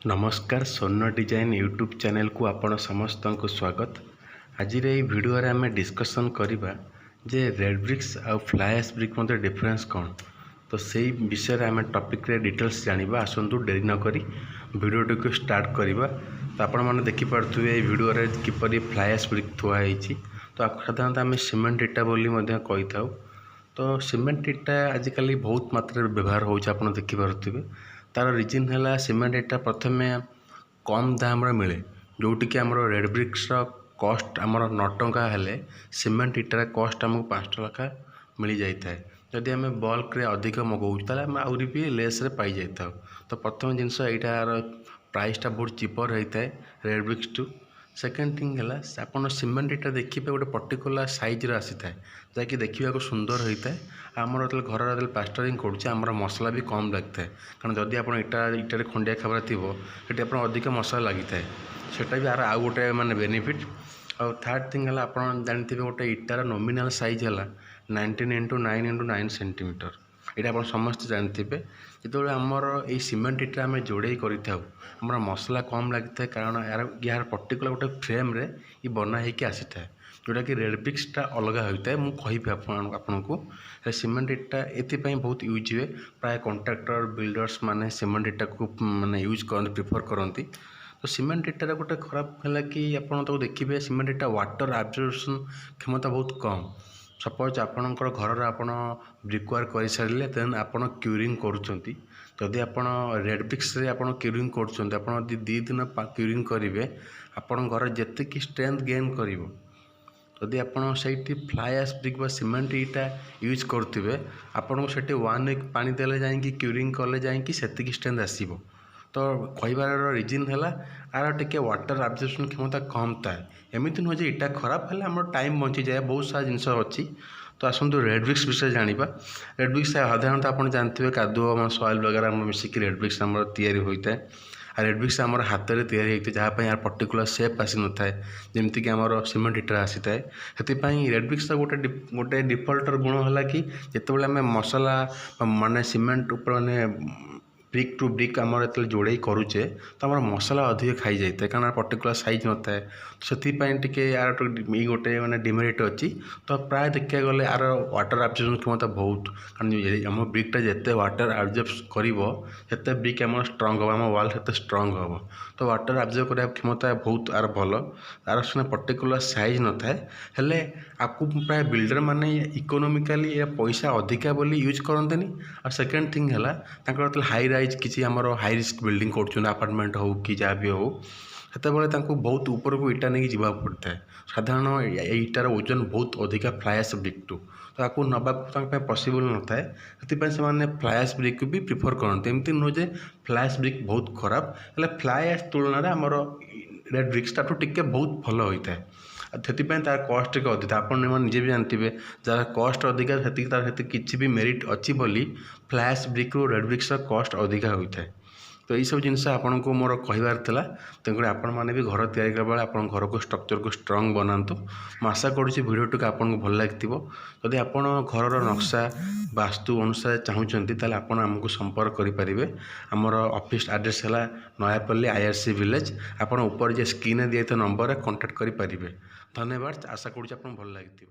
नमस्कार सोनो design YouTube channel को आपण समस्त को स्वागत। आज भिडियो आम डिस्कसन करवा जे रेड ब्रिक्स आउ फ्लाई ऐश ब्रिक मध्य डिफरेंस कौन, तो से विषय में आम टॉपिक रे डिटेल्स जानिबा। आसंतु डेरी न करी वीडियो को स्टार्ट करवा। तो आपण मैंने देखिपे भिडियो किपरि फ्लाई ऐश ब्रिक थुआ होती। तो साधारणतः आम सीमेंट इटा बोली कही था। तो सीमेंट इटा आजिकल बहुत मात्रा व्यवहार हो देखिपे। तार रिजन है सीमेंट इटा प्रथम कम दाम मिले, जोटिक आम रेड ब्रिक्स कस्ट आमर 9 टंका हेले सीमेंट इटार कस्ट आमको 5 टका मिल जाए। जदि आम बल्क रे अधिक मगाऊ आम आहरी भी लेस पाई जाता। तो प्रथम जिनस यार प्राइसटा बहुत चिपर होता है red bricks too. Second thing है आपन सीमेंट इटा देखिए गोटे पर्टिकुलर साइज आसी था जहाँकि देखा सुंदर होता है। आमर जो घर जो प्लास्टरिंग करुँच मसला भी कम लगी है, कारण जदि आप इटा इटार खंडिया खबर थी ये अधिक मसला लगी है, सेटा भी आर गोटे माने बेनिफिट। और थर्ड थिंग है आप जानते गोटे इटार नॉमिनल साइज है 19 × 9 × 9 सेंटीमीटर। यहाँ आप समस्त जानते जो आमर ये सीमेंट इटा आम जोड़े कर मसला कम लगी है, कारण यार पर्टिकुलर गोटे फ्रेम रे ये बना होगी आसी था, जोटा कि रेड ब्रिक्सटा अलग होता है। मुझे आपन को सीमेंट इटा ये बहुत यूज हुए, प्राय कॉन्ट्रैक्टर बिल्डर्स माने सीमेंट इटा को माने यूज करते प्रिफर करती। तो सीमेंट इटार गोटे खराब है कि आप देखिए सीमेंट इटा वाटर एब्जॉर्प्शन क्षमता बहुत कम। सपोज आपणकर घर आपड़ ब्रिकवार कर सारे देन आपड़ क्यूरिंग करुँच। जदि आप रेड ब्रिक्स आप क्यूरिंग कर दी दिन क्यूरिंग करेंगे आपण घर जितकी स्ट्रेंथ गेन कर। जदि आपड़ से फ्लाई ऐश ब्रिक व सीमेंट इटा यूज करुवे आपको से 1 वीक पानी देले जाइए क्यूरिंग कले जाइए से स्ट्रेंथ आसो। तो कहबार रिजन है आर टे वाटर एब्जॉर्प्शन क्षमता कम थाए। एमती नुहे इटा खराब है आम टाइम बची जाए, बहुत सारा जिनस अच्छी। तो आसतु रेड ब्रिक्स विषय जाना। रेड ब्रिक्स साधारणतः आप जानते हैं कादुआ सॉइल वगैरह मिसिक रेड ब्रिक्स होता है। आ रेड ब्रिक्स आम हाथ में तैयारी होता है, जहाँ यार पर्टिकुलर सेप आसी न था जमीक आम सीमेंट इटा आसी था। से रेड ब्रिक्स गोटे गोटे डिफल्टर गुण है कि जिते आम मसला माने सीमेंट उपर माने ब्रिक टू ब्रिक आमर जो जोड़े करुचे तो आम मसला अधिक खाई जाए, कारण पर्टिकुलर साइज न था। से यार गोटे मैंने डिमेरिट अच्छी। तो प्राय देखा गले यार वाटर एब्जॉर्प्शन क्षमता बहुत, कारण आम ब्रिकटा जिते वाटर एब्जॉर्ब करते ब्रिक आम स्ट्रंग हम आम वाल से स्ट्रंग हम। तो वाटर एब्जॉर्ब करने क्षमता बहुत आर भल, तार सीना पर्टिकुलर साइज न था हेले आपको प्राय बिल्डर माने इकोनोमिकाली पैसा अधिका बोली यूज करते। और सेकेंड थिंग है हाई राइज किसी आमर हाई रिस्क बिल्डिंग कर अपार्टमेंट हो कि जहाँ भी हो से बहुत ऊपर को इटा नहीं जावाक पड़ता है। साधारण इटार ओजन बहुत अधिका फ्लाई ऐश ब्रिक टू, तो आपको नाक पॉसिबल न थाए। से फ्लाई ऐश ब्रिक भी प्रिफर करते। एमती नुहे फ्लाई ऐश ब्रिक बहुत खराब है, फ्लाई ऐश तुलन आमर रेड ब्रिक्सटा टे बहुत भल होता है। से तार कस्ट टे अधिक आप निजे भी जानते हैं, जार कस्ट अधिका से किसी भी मेरिट अच्छी बोली फ्लाई ऐश ब्रिक रू रेड ब्रिक्स कस्ट अधिका होता है। तो यही सब जिनस आपन को मोर कहबार था। तेणुकर आपण मैंने भी घर तैयारी करबा आप घर को स्ट्रक्चर को स्ट्रंग बनातु। मैं आशा करुँची भिडियोटी को आपको भल लगी। जदि आप घर नक्शा वास्तु अनुसार चाहूँगी ताले आपण आमको संपर्क करेंगे। आमर ऑफिस एड्रेस है नयापल्ली IRC विलेज। आप ऊपर जो स्क्रीन दिए नंबर कॉन्टैक्ट करेंगे। धन्यवाद, आशा करुँची आपको भल लगी।